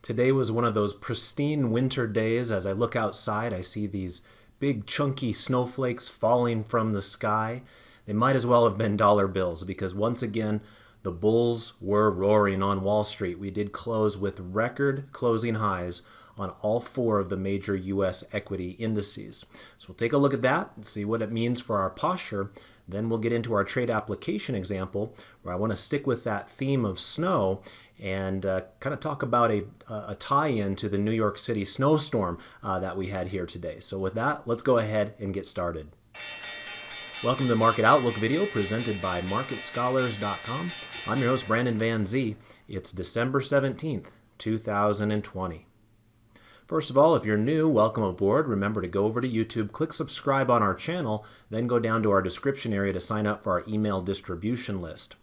Today was one of those pristine winter days. As I look outside, I see these big chunky snowflakes falling from the sky. They might as well have been dollar bills because once again, the bulls were roaring on Wall Street. We did close with record closing highs on all four of the major U.S. equity indices. So we'll take a look at that and see what it means for our posture. Then we'll get into our trade application example, where I want to stick with that theme of snow and kind of talk about a tie-in to the New York City snowstorm that we had here today. So with that, let's go ahead and get started. Welcome to the Market Outlook video presented by MarketScholars.com. I'm your host, Brandon Van Zee. It's December 17th, 2020. First of all, if you're new, welcome aboard. Remember to go over to YouTube, click subscribe on our channel, then go down to our description area to sign up for our email distribution list.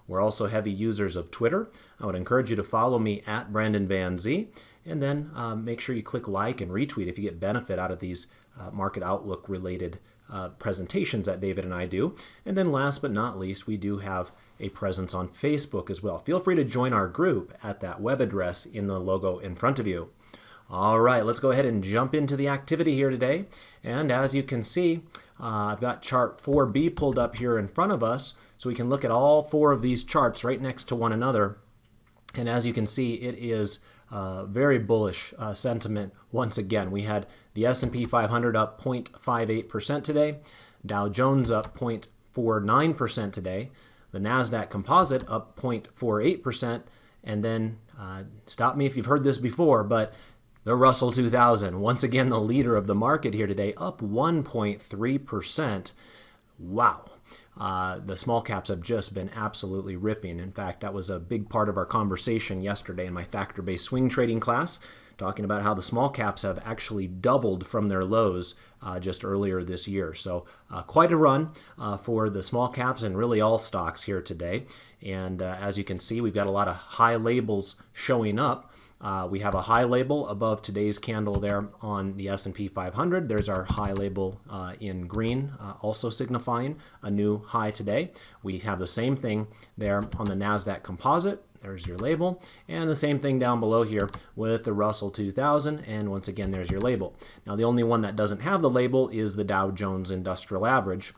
We're also heavy users of Twitter. I would encourage you to follow me at Brandon Van Zee, and then make sure you click like and retweet if you get benefit out of these Market Outlook related presentations that David and I do. And then last but not least, we do have a presence on Facebook as well. Feel free to join our group at that web address in the logo in front of you. All right, let's go ahead and jump into the activity here today. And as you can see, I've got chart 4B pulled up here in front of us, so we can look at all four of these charts right next to one another. And as you can see, it is very bullish sentiment once again. We had the S&P 500 up 0.58% today, Dow Jones up 0.49% today, the NASDAQ Composite up 0.48%, and then, stop me if you've heard this before, but the Russell 2000, once again the leader of the market here today, up 1.3%. Wow. The small caps have just been absolutely ripping. In fact, that was a big part of our conversation yesterday in my factor-based swing trading class, talking about how the small caps have actually doubled from their lows just earlier this year. So quite a run for the small caps and really all stocks here today. And as you can see, we've got a lot of high labels showing up. We have a high label above today's candle there on the S&P 500. There's our high label in green, also signifying a new high today. We have the same thing there on the NASDAQ Composite. There's your label. And the same thing down below here with the Russell 2000. And once again, there's your label. Now, the only one that doesn't have the label is the Dow Jones Industrial Average.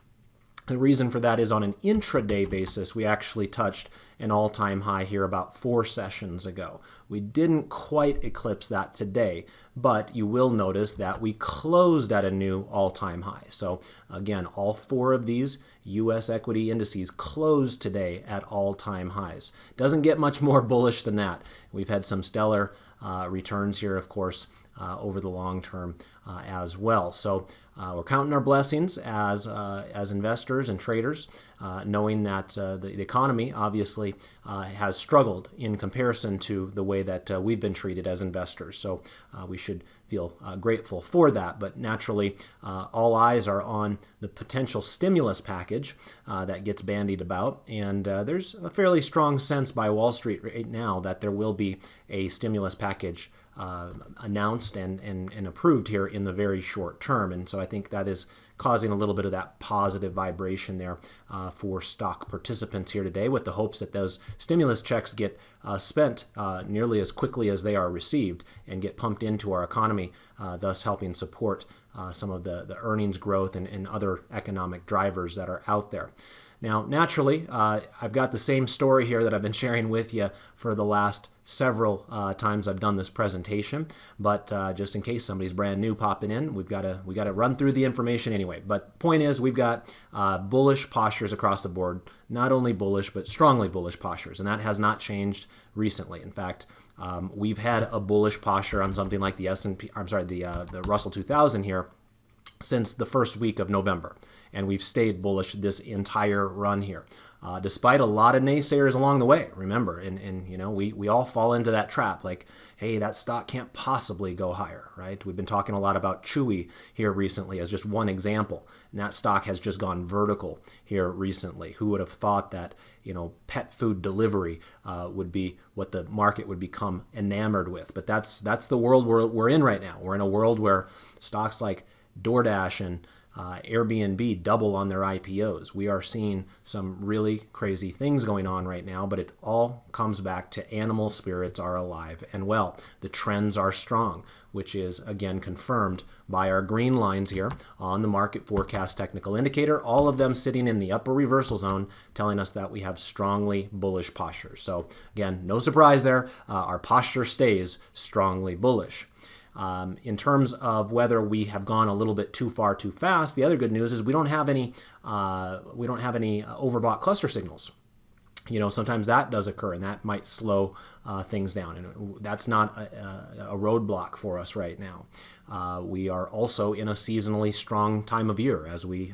The reason for that is on an intraday basis, we actually touched an all-time high here about 4 sessions ago. We didn't quite eclipse that today, but you will notice that we closed at a new all-time high. So again, all four of these U.S. equity indices closed today at all-time highs. Doesn't get much more bullish than that. We've had some stellar returns here, of course, over the long term as well. So we're counting our blessings as investors and traders, knowing that the economy obviously has struggled in comparison to the way that we've been treated as investors. So we should feel grateful for that. But naturally, all eyes are on the potential stimulus package that gets bandied about. And there's a fairly strong sense by Wall Street right now that there will be a stimulus package announced and approved here in the very short term. And so I think that is causing a little bit of that positive vibration there for stock participants here today, with the hopes that those stimulus checks get spent nearly as quickly as they are received and get pumped into our economy, thus helping support some of the earnings growth and other economic drivers that are out there. Now, naturally, I've got the same story here that I've been sharing with you for the last several times I've done this presentation, but just in case somebody's brand new popping in, we got to run through the information anyway. But point is, we've got bullish postures across the board, not only bullish but strongly bullish postures, and that has not changed recently. In fact, we've had a bullish posture on something like the the Russell 2000 here since the first week of November, and we've stayed bullish this entire run here, despite a lot of naysayers along the way. Remember, and you know, we all fall into that trap, like, hey, that stock can't possibly go higher, right? We've been talking a lot about Chewy here recently as just one example, and that stock has just gone vertical here recently. Who would have thought that, you know, pet food delivery would be what the market would become enamored with? But that's the world we're in right now. We're in a world where stocks like DoorDash and Airbnb double on their IPOs. We are seeing some really crazy things going on right now, but it all comes back to animal spirits are alive and well. The trends are strong, which is again confirmed by our green lines here on the market forecast technical indicator, all of them sitting in the upper reversal zone, telling us that we have strongly bullish posture. So again, no surprise there, our posture stays strongly bullish. In terms of whether we have gone a little bit too far too fast, the other good news is we don't have any overbought cluster signals. Sometimes that does occur, and that might slow things down, and that's not a roadblock for us right now. We are also in a seasonally strong time of year, as we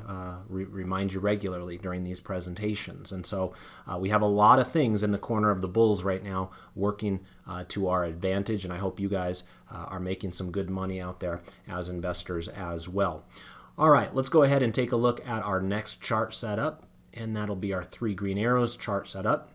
remind you regularly during these presentations. And so we have a lot of things in the corner of the bulls right now working to our advantage, and I hope you guys are making some good money out there as investors as well. All right, let's go ahead and take a look at our next chart setup, and that'll be our 3 green arrows chart setup.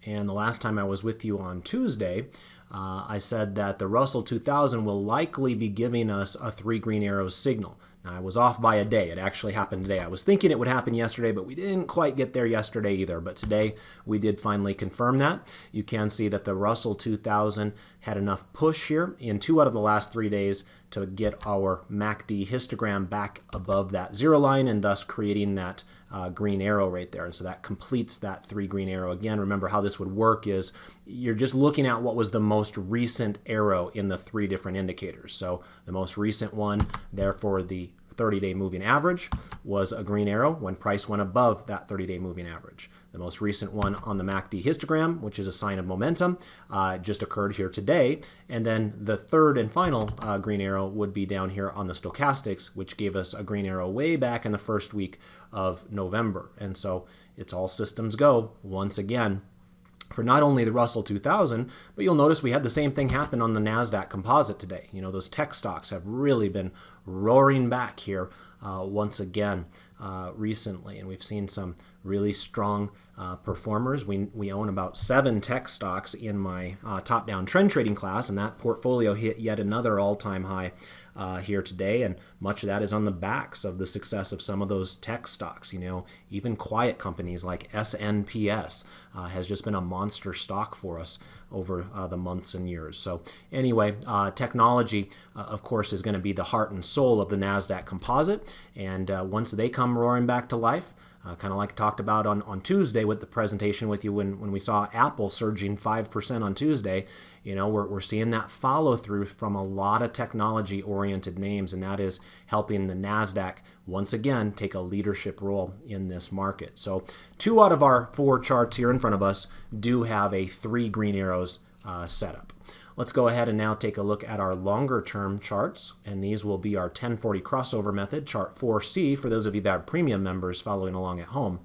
And the last time I was with you on Tuesday, I said that the Russell 2000 will likely be giving us a 3 green arrows signal. Now, I was off by a day. It actually happened today. I was thinking it would happen yesterday, but we didn't quite get there yesterday either. But today, we did finally confirm that. You can see that the Russell 2000 had enough push here in 2 out of the last 3 days to get our MACD histogram back above that 0 line, and thus creating that green arrow right there. And so that completes that 3 green arrow. Again, remember how this would work is you're just looking at what was the most recent arrow in the 3 different indicators. So the most recent one, therefore the 30-day moving average, was a green arrow when price went above that 30-day moving average. The most recent one on the MACD histogram, which is a sign of momentum, just occurred here today. And then the third and final green arrow would be down here on the stochastics, which gave us a green arrow way back in the first week of November. And so it's all systems go once again for not only the Russell 2000, but you'll notice we had the same thing happen on the NASDAQ composite today. Those tech stocks have really been roaring back here once again recently, and we've seen some really strong performers. We own about 7 tech stocks in my top-down trend trading class, and that portfolio hit yet another all-time high here today, and much of that is on the backs of the success of some of those tech stocks. Even quiet companies like SNPS has just been a monster stock for us over the months and years. So anyway, technology, of course, is going to be the heart and soul of the NASDAQ composite, and once they come roaring back to life, kind of like I talked about on Tuesday with the presentation with you when we saw Apple surging 5% on Tuesday, we're seeing that follow through from a lot of technology-oriented names, and that is helping the NASDAQ once again take a leadership role in this market. So 2 out of our 4 charts here in front of us do have a 3 green arrows setup. Let's go ahead and now take a look at our longer term charts, and these will be our 1040 crossover method, chart 4C, for those of you that are premium members following along at home.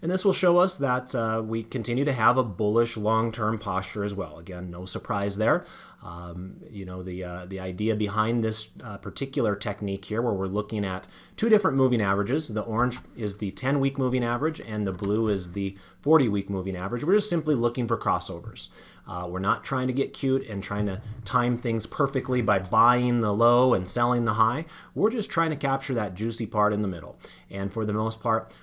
And this will show us that we continue to have a bullish long-term posture as well. Again, no surprise there. The idea behind this particular technique here, where we're looking at 2 different moving averages. The orange is the 10-week moving average, and the blue is the 40-week moving average. We're just simply looking for crossovers. We're not trying to get cute and trying to time things perfectly by buying the low and selling the high. We're just trying to capture that juicy part in the middle. And for the most part,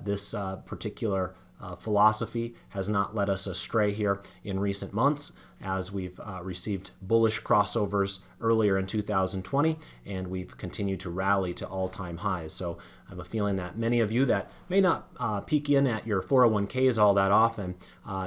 this particular philosophy has not led us astray here in recent months, as we've received bullish crossovers earlier in 2020, and we've continued to rally to all-time highs. So I have a feeling that many of you that may not peek in at your 401ks all that often,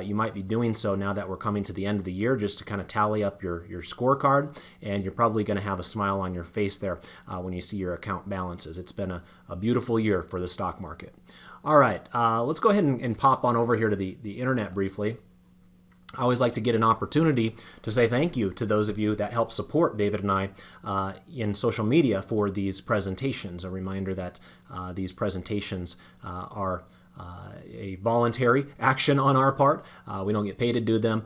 you might be doing so now that we're coming to the end of the year, just to kind of tally up your scorecard, and you're probably going to have a smile on your face there when you see your account balances. It's been a beautiful year for the stock market. All right, let's go ahead and pop on over here to the internet briefly. I always like to get an opportunity to say thank you to those of you that help support David and I in social media for these presentations. A reminder that these presentations are a voluntary action on our part. We don't get paid to do them.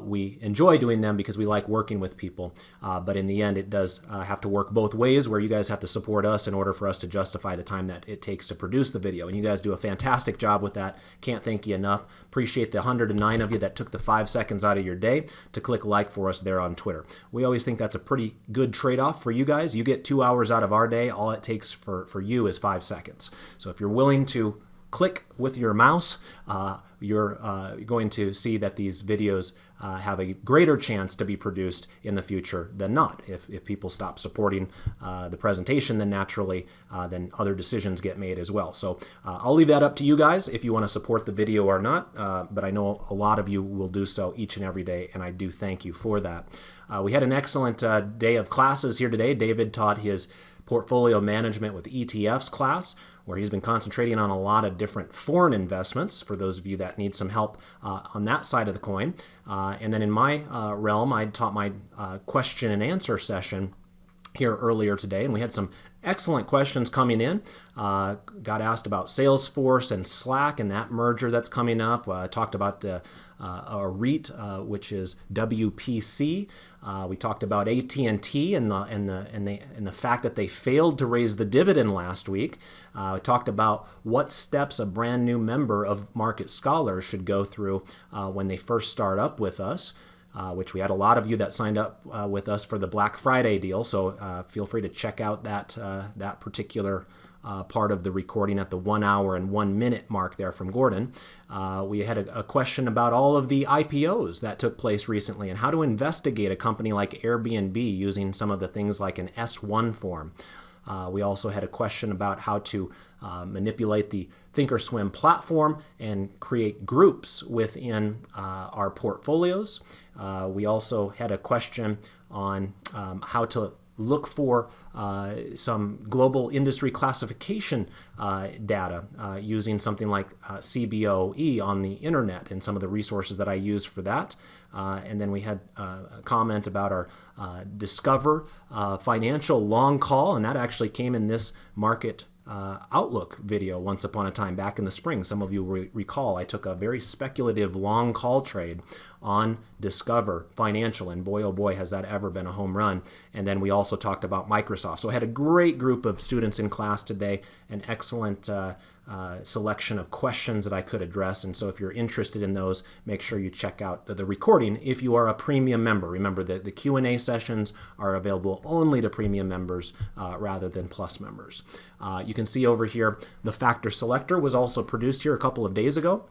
We enjoy doing them because we like working with people. But in the end, it does have to work both ways, where you guys have to support us in order for us to justify the time that it takes to produce the video. And you guys do a fantastic job with that. Can't thank you enough. Appreciate the 109 of you that took the 5 seconds out of your day to click like for us there on Twitter. We always think that's a pretty good trade-off for you guys. You get 2 hours out of our day. All it takes for you is 5 seconds. So if you're willing to click with your mouse, you're going to see that these videos have a greater chance to be produced in the future than not. If people stop supporting the presentation, then naturally then other decisions get made as well. So I'll leave that up to you guys if you want to support the video or not, but I know a lot of you will do so each and every day, and I do thank you for that. We had an excellent day of classes here today. David taught his portfolio management with ETFs class, where he's been concentrating on a lot of different foreign investments for those of you that need some help on that side of the coin. And then in my realm, I taught my question and answer session here earlier today, and we had some excellent questions coming in. Got asked about Salesforce and Slack and that merger that's coming up. Talked about a REIT, which is WPC. We talked about AT&T and the fact that they failed to raise the dividend last week. We talked about what steps a brand new member of Market Scholars should go through when they first start up with us. Which we had a lot of you that signed up with us for the Black Friday deal. So feel free to check out that particular part of the recording at the 1 hour and 1 minute mark there from Gordon. We had a question about all of the IPOs that took place recently and how to investigate a company like Airbnb using some of the things like an S1 form. We also had a question about how to manipulate the Thinkorswim platform and create groups within our portfolios. We also had a question on how to look for some global industry classification data using something like CBOE on the internet and some of the resources that I use for that. And then we had a comment about our Discover financial long call, and that actually came in this market outlook video once upon a time back in the spring. Some of you recall I took a very speculative long call trade on Discover Financial, and boy oh boy has that ever been a home run. And then we also talked about Microsoft. So I had a great group of students in class today, an excellent selection of questions that I could address. And so if you're interested in those, make sure you check out the recording if you are a premium member. Remember that the Q&A sessions are available only to premium members rather than plus members. You can see over here the factor selector was also produced here a couple of days ago.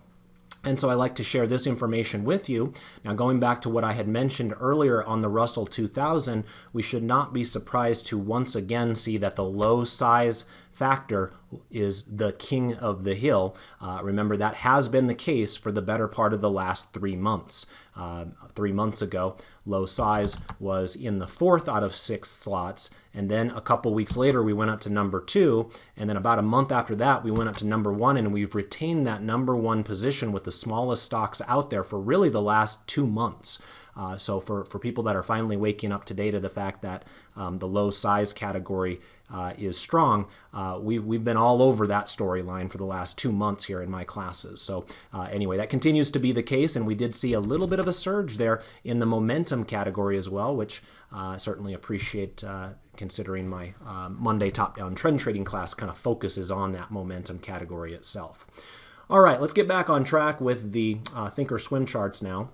And so I like to share this information with you. Now, going back to what I had mentioned earlier on the Russell 2000, we should not be surprised to once again see that the low size factor is the king of the hill. Remember, that has been the case for the better part of the last 3 months. 3 months ago, low size was in the 4th out of 6 slots, and then a couple weeks later we went up to number 2, and then about a month after that we went up to number 1, and we've retained that number 1 position with the smallest stocks out there for really the last 2 months. So for people that are finally waking up today to the fact that the low size category is strong, we've been all over that storyline for the last 2 months here in my classes. So anyway, that continues to be the case, and we did see a little bit of a surge there in the momentum category as well, which I certainly appreciate considering my Monday top-down trend trading class kind of focuses on that momentum category itself. All right, let's get back on track with the Thinkorswim charts now.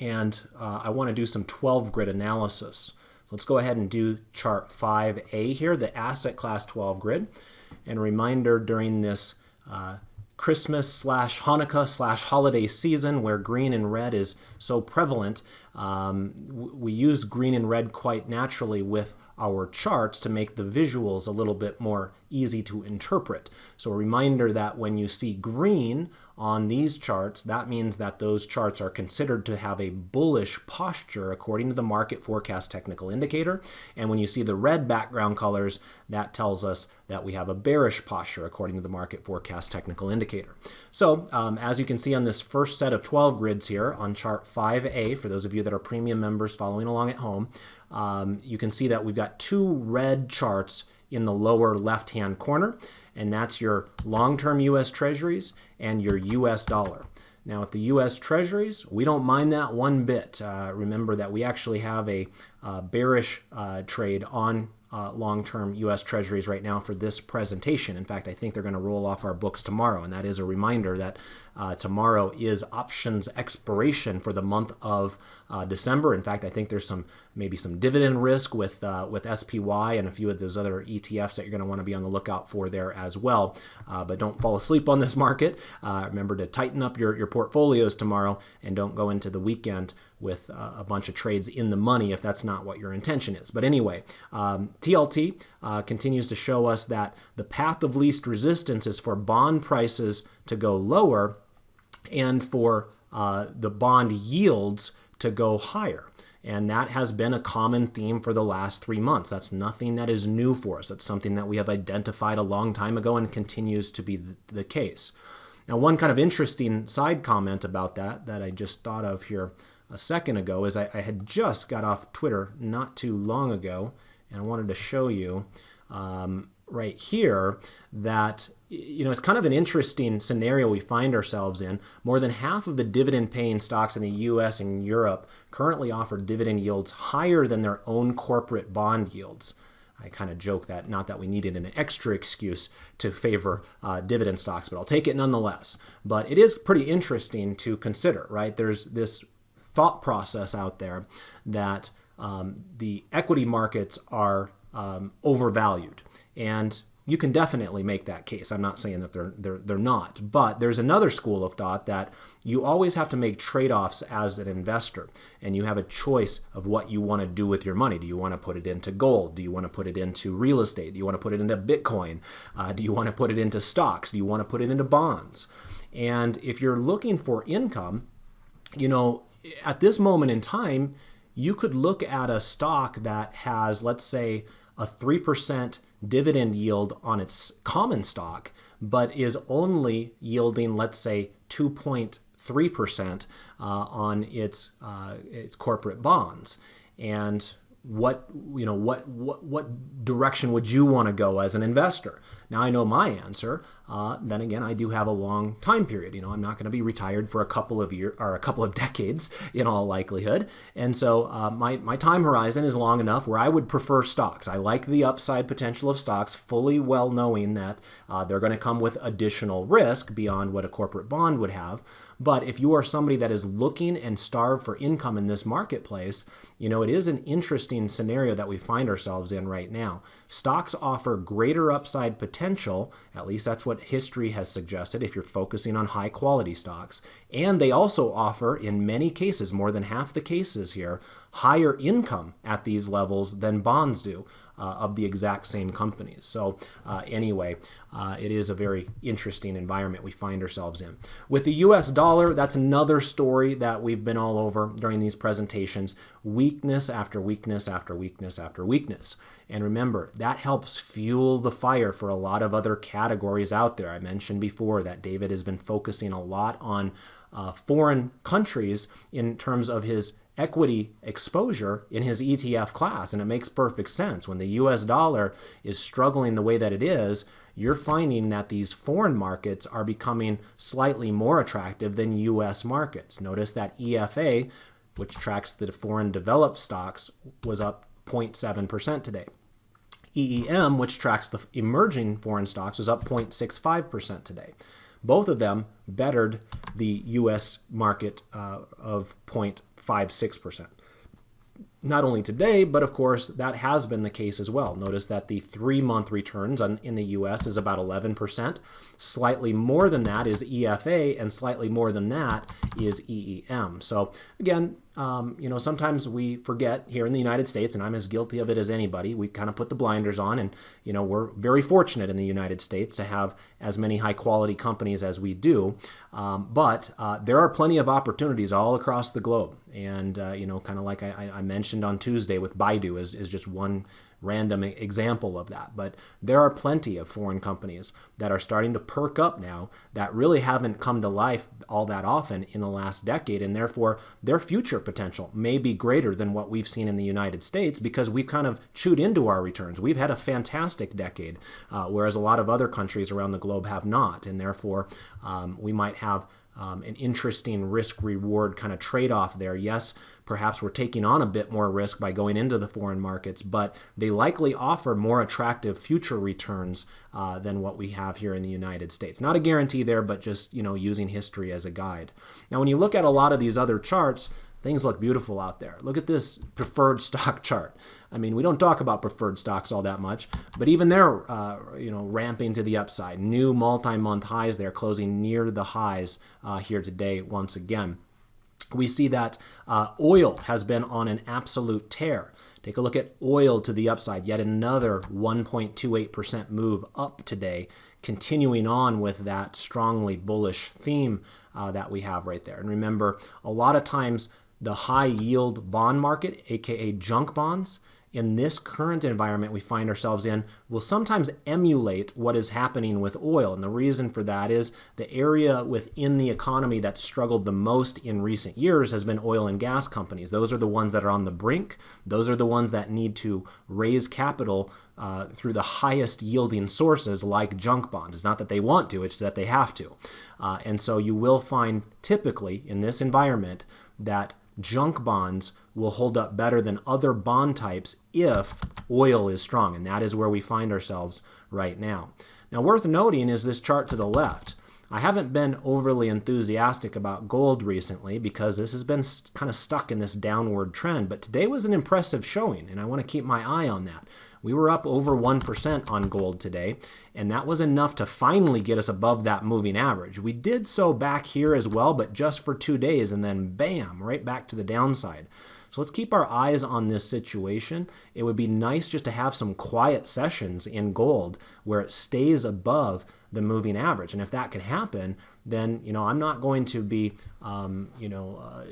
And I want to do some 12 grid analysis. Let's go ahead and do chart 5A here, the asset class 12 grid. And a reminder, during this Christmas / Hanukkah / holiday season where green and red is so prevalent, we use green and red quite naturally with our charts to make the visuals a little bit more easy to interpret. So a reminder that when you see green on these charts, that means that those charts are considered to have a bullish posture according to the market forecast technical indicator. And when you see the red background colors, that tells us that we have a bearish posture according to the market forecast technical indicator. So as you can see on this first set of 12 grids here on chart 5A, for those of you that are premium members following along at home, you can see that we've got 2 red charts in the lower left-hand corner, and that's your long-term U.S. Treasuries and your U.S. dollar. Now, with the U.S. Treasuries, we don't mind that one bit. Remember that we actually have a bearish trade on long-term U.S. Treasuries right now for this presentation. In fact, I think they're going to roll off our books tomorrow, and that is a reminder that tomorrow is options expiration for the month of December. In fact, I think there's maybe some dividend risk with SPY and a few of those other ETFs that you're going to want to be on the lookout for there as well. But don't fall asleep on this market. Remember to tighten up your portfolios tomorrow, and don't go into the weekend with a bunch of trades in the money if that's not what your intention is. But anyway, TLT continues to show us that the path of least resistance is for bond prices to go lower and for the bond yields to go higher. And that has been a common theme for the last 3 months. That's nothing that is new for us. It's something that we have identified a long time ago and continues to be the case. Now, one kind of interesting side comment about that I just thought of here a second ago is I had just got off Twitter not too long ago, and I wanted to show you right here that it's kind of an interesting scenario we find ourselves in. More than half of the dividend-paying stocks in the U.S. and Europe currently offer dividend yields higher than their own corporate bond yields. I kind of joke that not that we needed an extra excuse to favor dividend stocks, but I'll take it nonetheless. But it is pretty interesting to consider, right? There's this thought process out there that the equity markets are overvalued, and you can definitely make that case. I'm not saying that they're not, but there's another school of thought that you always have to make trade-offs as an investor, and you have a choice of what you want to do with your money. Do you want to put it into gold? Do you want to put it into real estate? Do you want to put it into Bitcoin? Do you want to put it into stocks? Do you want to put it into bonds? And if you're looking for income, at this moment in time, you could look at a stock that has, let's say, a 3% dividend yield on its common stock, but is only yielding, let's say, 2.3% on its corporate bonds. And what direction would you want to go as an investor? Now, I know my answer. Then again, I do have a long time period. I'm not going to be retired for a couple of years or a couple of decades in all likelihood. And so my time horizon is long enough where I would prefer stocks. I like the upside potential of stocks, fully well knowing that they're going to come with additional risk beyond what a corporate bond would have. But if you are somebody that is looking and starved for income in this marketplace, it is an interesting scenario that we find ourselves in right now. Stocks offer greater upside potential, at least that's what history has suggested if you're focusing on high quality stocks. And they also offer, in many cases, more than half the cases here, higher income at these levels than bonds do of the exact same companies. So anyway, it is a very interesting environment we find ourselves in. With the US dollar, that's another story that we've been all over during these presentations. Weakness after weakness after weakness after weakness. And remember, that helps fuel the fire for a lot of other categories out there. I mentioned before that David has been focusing a lot on foreign countries in terms of his equity exposure in his ETF class, and it makes perfect sense. When the US dollar is struggling the way that it is, you're finding that these foreign markets are becoming slightly more attractive than US markets. Notice that EFA, which tracks the foreign developed stocks, was up 0.7% today. EEM, which tracks the emerging foreign stocks, was up 0.65% today. Both of them bettered the U.S. market of 0.56%. Not only today, but of course, that has been the case as well. Notice that the 3-month returns in the U.S. is about 11%. Slightly more than that is EFA, and slightly more than that is EEM. So again, sometimes we forget here in the United States, and I'm as guilty of it as anybody, we kind of put the blinders on, and we're very fortunate in the United States to have as many high quality companies as we do. But there are plenty of opportunities all across the globe. And, kind of like I mentioned on Tuesday with Baidu is just one random example of that. But there are plenty of foreign companies that are starting to perk up now that really haven't come to life all that often in the last decade, and therefore their future potential may be greater than what we've seen in the United States because we've kind of chewed into our returns. We've had a fantastic decade, whereas a lot of other countries around the globe have not, and therefore we might have an interesting risk-reward kind of trade-off there. Yes, perhaps we're taking on a bit more risk by going into the foreign markets, but they likely offer more attractive future returns than what we have here in the United States. Not a guarantee there, but just using history as a guide. Now, when you look at a lot of these other charts, things look beautiful out there. Look at this preferred stock chart. I mean, we don't talk about preferred stocks all that much, but even they're ramping to the upside. New multi-month highs there, closing near the highs here today once again. We see that oil has been on an absolute tear. Take a look at oil to the upside, yet another 1.28% move up today, continuing on with that strongly bullish theme that we have right there. And remember, a lot of times the high yield bond market, aka junk bonds, in this current environment we find ourselves in, will sometimes emulate what is happening with oil. And the reason for that is the area within the economy that struggled the most in recent years has been oil and gas companies. Those are the ones that are on the brink. Those are the ones that need to raise capital through the highest yielding sources like junk bonds. It's not that they want to, it's that they have to. And so you will find typically in this environment that junk bonds will hold up better than other bond types if oil is strong, and that is where we find ourselves right now. Now, worth noting is this chart to the left. I haven't been overly enthusiastic about gold recently because this has been kind of stuck in this downward trend, but today was an impressive showing, and I want to keep my eye on that. We were up over 1% on gold today, and that was enough to finally get us above that moving average. We did so back here as well, but just for 2 days, and then bam, right back to the downside. So let's keep our eyes on this situation. It would be nice just to have some quiet sessions in gold where it stays above the moving average. And if that can happen, then I'm not going to be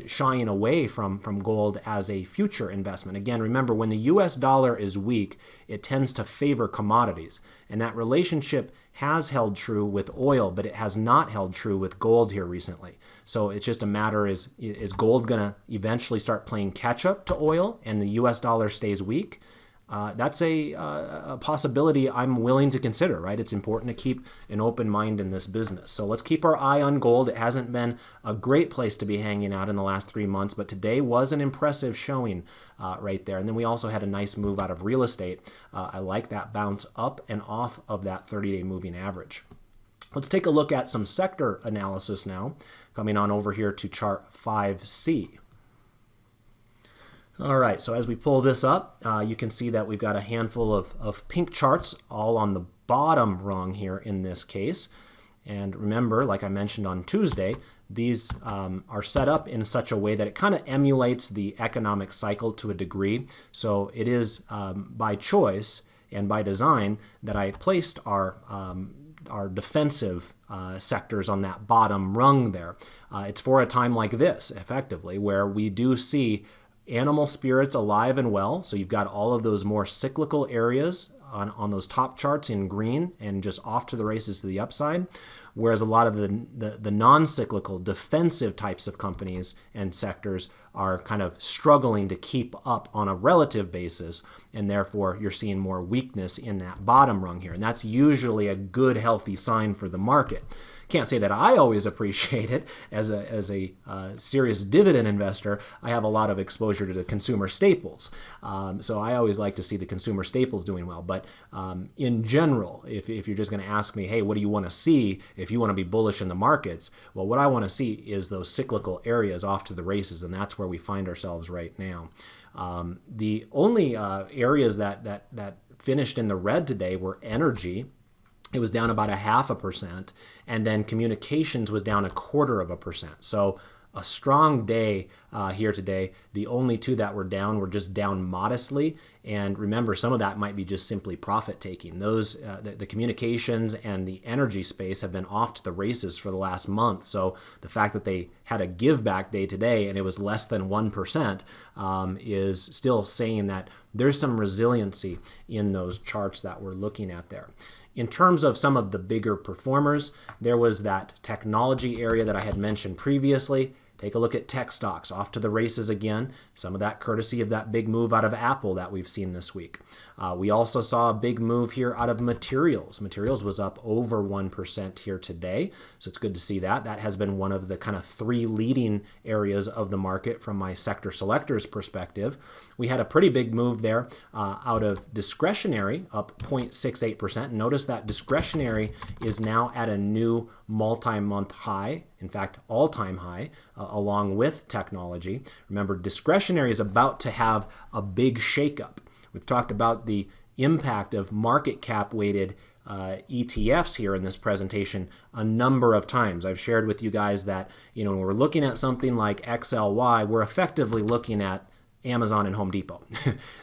shying away from gold as a future investment. Again, remember, when the US dollar is weak, it tends to favor commodities. And that relationship has held true with oil, but it has not held true with gold here recently. So it's just a matter, is gold going to eventually start playing catch up to oil and the US dollar stays weak? That's a possibility I'm willing to consider, right? It's important to keep an open mind in this business. So let's keep our eye on gold. It hasn't been a great place to be hanging out in the last 3 months, but today was an impressive showing right there. And then we also had a nice move out of real estate. I like that bounce up and off of that 30-day moving average. Let's take a look at some sector analysis now, coming on over here to chart 5C. All right, so as we pull this up, you can see that we've got a handful of pink charts all on the bottom rung here in this case. And remember, like I mentioned on Tuesday, these are set up in such a way that it kind of emulates the economic cycle to a degree. So it is by choice and by design that I placed our defensive sectors on that bottom rung there. It's for a time like this, effectively, where we do see animal spirits alive and well. So you've got all of those more cyclical areas on those top charts in green and just off to the races to the upside, whereas a lot of the non-cyclical defensive types of companies and sectors are kind of struggling to keep up on a relative basis, and therefore you're seeing more weakness in that bottom rung here. And that's usually a good, healthy sign for the market. Can't say that I always appreciate it. As a serious dividend investor, I have a lot of exposure to the consumer staples. So I always like to see the consumer staples doing well. But in general, if you're just going to ask me, hey, what do you want to see if you want to be bullish in the markets? Well, what I want to see is those cyclical areas off to the races, and that's where we find ourselves right now. The only areas that finished in the red today were energy. It was down about 0.5%, and then communications was down 0.25%. So a strong day here today. The only two that were down were just down modestly. And remember, some of that might be just simply profit taking. Those the communications and the energy space have been off to the races for the last month. So the fact that they had a give back day today and it was less than 1% is still saying that there's some resiliency in those charts that we're looking at there. In terms of some of the bigger performers, there was that technology area that I had mentioned previously. Take a look at tech stocks, off to the races again. Some of that courtesy of that big move out of Apple that we've seen this week. We also saw a big move here out of materials. Materials was up over 1% here today, so it's good to see that. That has been one of the kind of three leading areas of the market from my sector selectors perspective. We had a pretty big move there out of discretionary, up 0.68%. Notice that discretionary is now at a new multi-month high, in fact, all-time high, along with technology. Remember, discretionary is about to have a big shakeup. We've talked about the impact of market cap weighted ETFs here in this presentation a number of times. I've shared with you guys that, when we're looking at something like XLY, we're effectively looking at Amazon and Home Depot.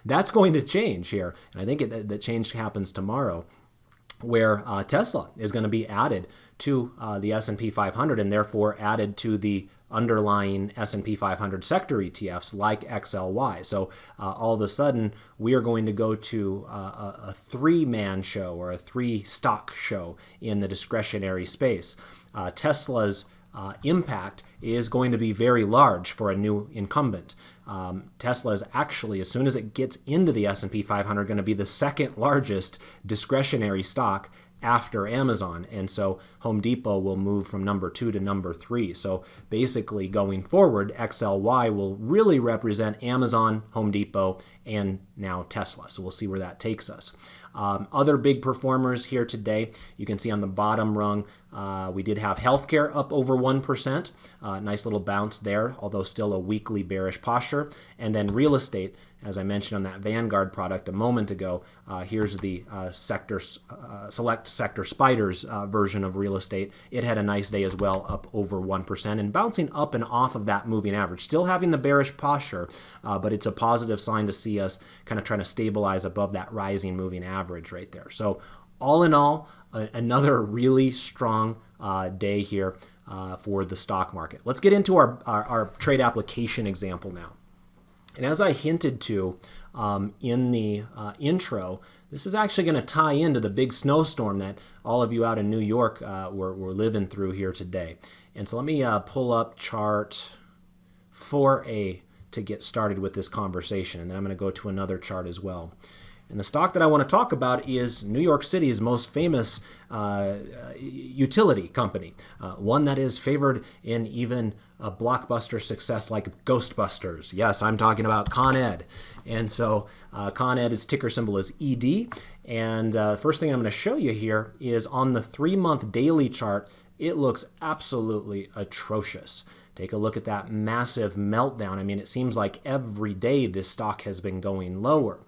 That's going to change here, and I think the change happens tomorrow, where Tesla is going to be added to the S&P 500 and therefore added to the underlying S&P 500 sector ETFs like XLY. So all of a sudden, we are going to go to a three-man show or a three-stock show in the discretionary space. Tesla's impact is going to be very large for a new incumbent. Tesla is actually, as soon as it gets into the S&P 500, going to be the second largest discretionary stock after Amazon. And so Home Depot will move from number 2 to number 3. So basically going forward, XLY will really represent Amazon, Home Depot, and now Tesla. So we'll see where that takes us. Other big performers here today, you can see on the bottom rung, we did have healthcare up over 1%. Nice little bounce there, although still a weekly bearish posture. And then real estate, as I mentioned on that Vanguard product a moment ago, here's the Select Sector Spiders version of real estate. It had a nice day as well, up over 1% and bouncing up and off of that moving average. Still having the bearish posture, but it's a positive sign to see us kind of trying to stabilize above that rising moving average right there. So all in all, another really strong day here for the stock market. Let's get into our trade application example now. And as I hinted to in the intro, this is actually going to tie into the big snowstorm that all of you out in New York were living through here today. And so let me pull up chart 4A to get started with this conversation. And then I'm going to go to another chart as well. And the stock that I want to talk about is New York City's most famous utility company, one that is favored in even a blockbuster success like Ghostbusters. Yes, I'm talking about Con Ed. And so Con Ed, its ticker symbol is ED. And the first thing I'm going to show you here is on the 3-month daily chart, it looks absolutely atrocious. Take a look at that massive meltdown. I mean, it seems like every day this stock has been going lower.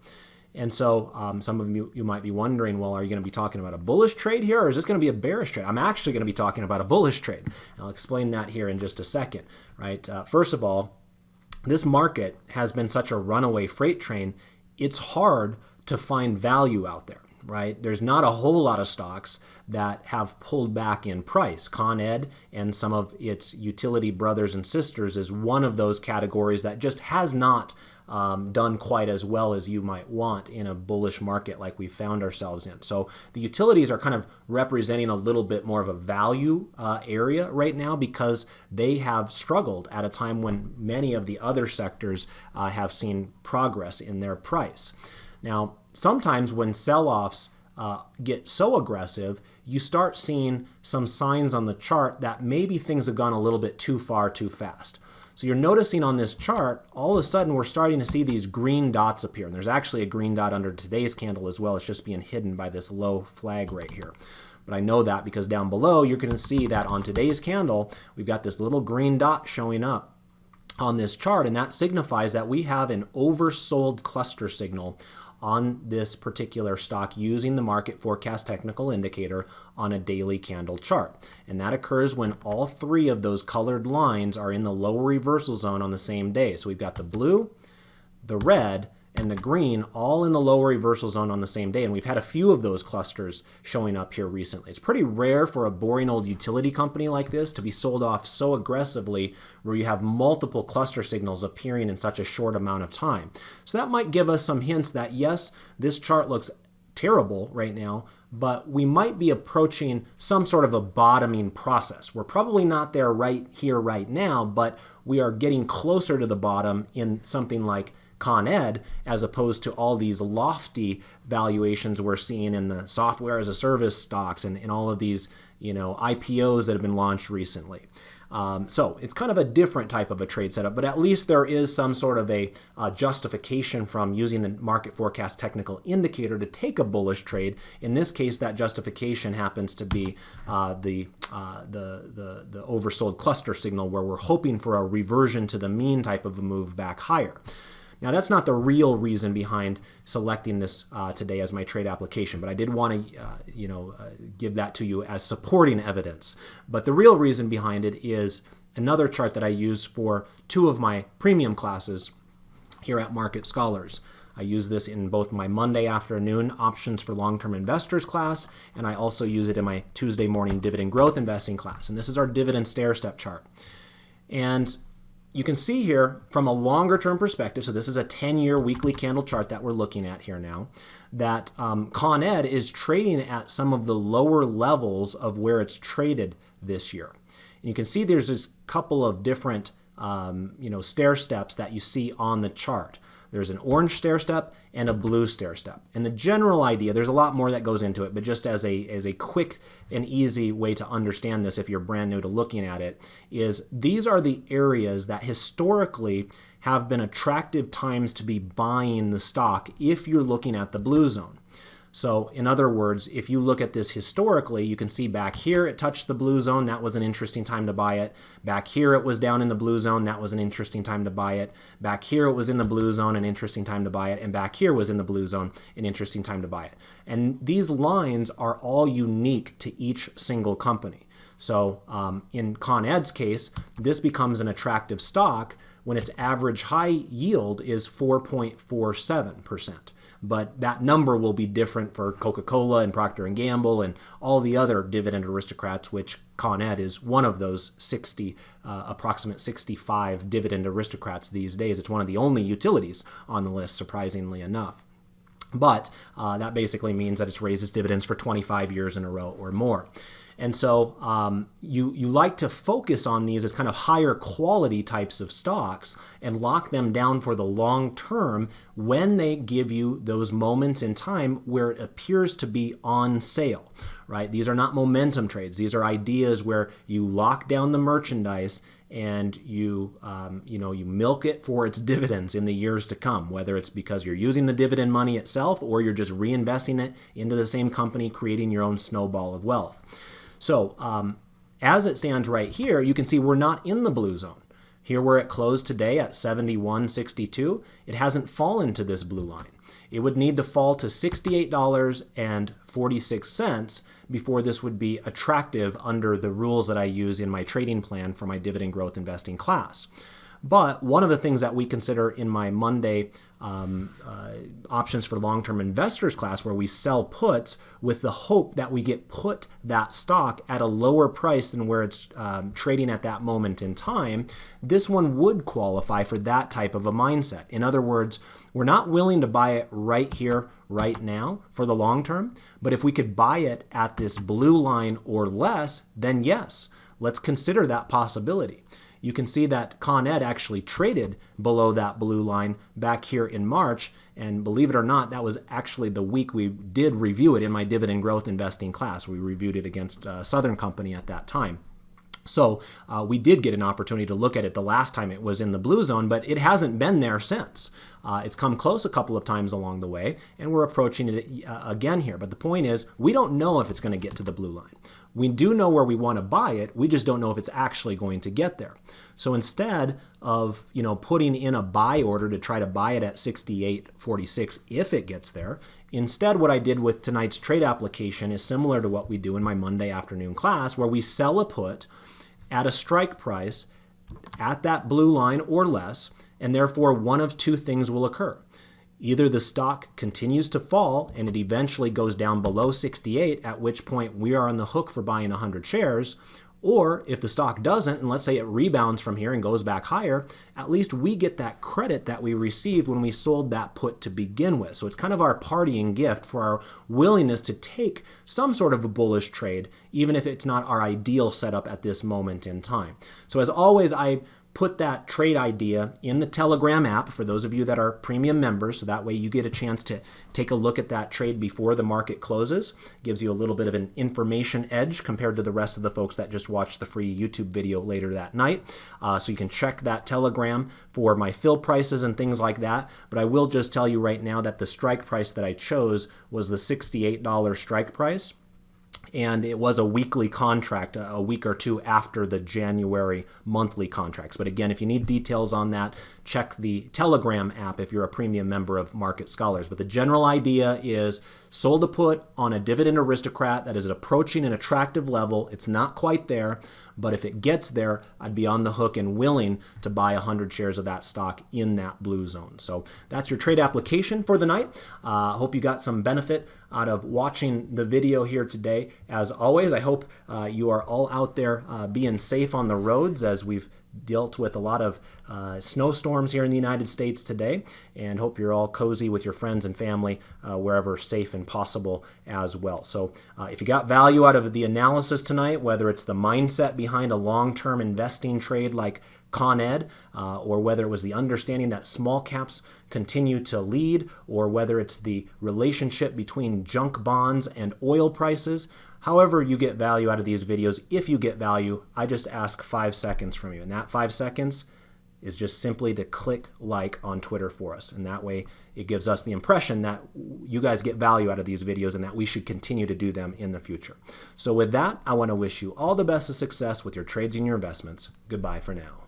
And so some of you might be wondering, well, are you going to be talking about a bullish trade here, or is this going to be a bearish trade? I'm actually going to be talking about a bullish trade. And I'll explain that here in just a second, right? First of all, this market has been such a runaway freight train, it's hard to find value out there, right? There's not a whole lot of stocks that have pulled back in price. Con Ed and some of its utility brothers and sisters is one of those categories that just has not done quite as well as you might want in a bullish market like we found ourselves in. So the utilities are kind of representing a little bit more of a value area right now because they have struggled at a time when many of the other sectors have seen progress in their price. Now, sometimes when sell-offs get so aggressive, you start seeing some signs on the chart that maybe things have gone a little bit too far too fast. So you're noticing on this chart, all of a sudden we're starting to see these green dots appear. And there's actually a green dot under today's candle as well. It's just being hidden by this low flag right here. But I know that because down below, you're going to see that on today's candle, we've got this little green dot showing up on this chart. And that signifies that we have an oversold cluster signal on this particular stock using the market forecast technical indicator on a daily candle chart. And that occurs when all three of those colored lines are in the lower reversal zone on the same day. So we've got the blue, the red, and the green all in the lower reversal zone on the same day. And we've had a few of those clusters showing up here recently. It's pretty rare for a boring old utility company like this to be sold off so aggressively where you have multiple cluster signals appearing in such a short amount of time. So that might give us some hints that yes, this chart looks terrible right now, but we might be approaching some sort of a bottoming process. We're probably not there right here, right now, but we are getting closer to the bottom in something like Con Ed, as opposed to all these lofty valuations we're seeing in the software as a service stocks and all of these, IPOs that have been launched recently. So it's kind of a different type of a trade setup, but at least there is some sort of a justification from using the market forecast technical indicator to take a bullish trade. In this case, that justification happens to be the oversold cluster signal, where we're hoping for a reversion to the mean type of a move back higher. Now, that's not the real reason behind selecting this today as my trade application, but I did want to give that to you as supporting evidence. But the real reason behind it is another chart that I use for two of my premium classes here at Market Scholars. I use this in both my Monday afternoon options for long-term investors class, and I also use it in my Tuesday morning dividend growth investing class. And this is our dividend stair-step chart. And you can see here from a longer term perspective, so this is a 10-year weekly candle chart that we're looking at here now, that Con Ed is trading at some of the lower levels of where it's traded this year. And you can see there's this couple of different stair steps that you see on the chart. There's an orange stair step and a blue stair step. And the general idea, there's a lot more that goes into it, but just as a quick and easy way to understand this if you're brand new to looking at it, is these are the areas that historically have been attractive times to be buying the stock if you're looking at the blue zone. So in other words, if you look at this historically, you can see back here it touched the blue zone. That was an interesting time to buy it. Back here it was down in the blue zone. That was an interesting time to buy it. Back here it was in the blue zone, an interesting time to buy it. And back here was in the blue zone, an interesting time to buy it. And these lines are all unique to each single company. So in Con Ed's case, this becomes an attractive stock when its average high yield is 4.47%. But that number will be different for Coca-Cola and Procter & Gamble and all the other dividend aristocrats, which Con Ed is one of those approximate 65 dividend aristocrats these days. It's one of the only utilities on the list, surprisingly enough. But that basically means that it's raised its dividends for 25 years in a row or more. And so you like to focus on these as kind of higher quality types of stocks and lock them down for the long term when they give you those moments in time where it appears to be on sale, right? These are not momentum trades. These are ideas where you lock down the merchandise and you milk it for its dividends in the years to come, whether it's because you're using the dividend money itself or you're just reinvesting it into the same company, creating your own snowball of wealth. So as it stands right here, you can see we're not in the blue zone. Here where it closed today at 71.62, it hasn't fallen to this blue line. It would need to fall to $68.46 before this would be attractive under the rules that I use in my trading plan for my dividend growth investing class. But one of the things that we consider in my Monday options for long-term investors class, where we sell puts with the hope that we get put that stock at a lower price than where it's trading at that moment in time, this one would qualify for that type of a mindset. In other words, we're not willing to buy it right here, right now for the long term, but if we could buy it at this blue line or less, then yes, let's consider that possibility. You can see that Con Ed actually traded below that blue line back here in March, and believe it or not, that was actually the week we did review it in my dividend growth investing class. We reviewed it against Southern Company at that time. So we did get an opportunity to look at it the last time it was in the blue zone, but it hasn't been there since. It's come close a couple of times along the way, and we're approaching it again here. But the point is, we don't know if it's going to get to the blue line. We do know where we want to buy it. We just don't know if it's actually going to get there. So instead of putting in a buy order to try to buy it at 68.46 if it gets there, instead what I did with tonight's trade application is similar to what we do in my Monday afternoon class, where we sell a put at a strike price at that blue line or less, and therefore one of two things will occur. Either the stock continues to fall and it eventually goes down below 68, at which point we are on the hook for buying 100 shares, Or if the stock doesn't, and let's say it rebounds from here and goes back higher, at least we get that credit that we received when we sold that put to begin with. So it's kind of our partying gift for our willingness to take some sort of a bullish trade, even if it's not our ideal setup at this moment in time. So as always, I put that trade idea in the Telegram app for those of you that are premium members, so that way you get a chance to take a look at that trade before the market closes. Gives you a little bit of an information edge compared to the rest of the folks that just watched the free YouTube video later that night. So you can check that Telegram for my fill prices and things like that. But I will just tell you right now that the strike price that I chose was the $68 strike price. And it was a weekly contract, a week or two after the January monthly contracts. But again, if you need details on that, check the Telegram app if you're a premium member of Market Scholars. But the general idea is sold a put on a dividend aristocrat that is approaching an attractive level. It's not quite there, but if it gets there, I'd be on the hook and willing to buy 100 shares of that stock in that blue zone. So that's your trade application for the night. Hope you got some benefit out of watching the video here today. As always, I hope you are all out there being safe on the roads as we've dealt with a lot of snowstorms here in the United States today, and hope you're all cozy with your friends and family wherever safe and possible as well. So if you got value out of the analysis tonight, whether it's the mindset behind a long-term investing trade like Con Ed, or whether it was the understanding that small caps continue to lead, or whether it's the relationship between junk bonds and oil prices, however you get value out of these videos, if you get value, I just ask 5 seconds from you. And that 5 seconds is just simply to click like on Twitter for us. And that way it gives us the impression that you guys get value out of these videos and that we should continue to do them in the future. So with that, I want to wish you all the best of success with your trades and your investments. Goodbye for now.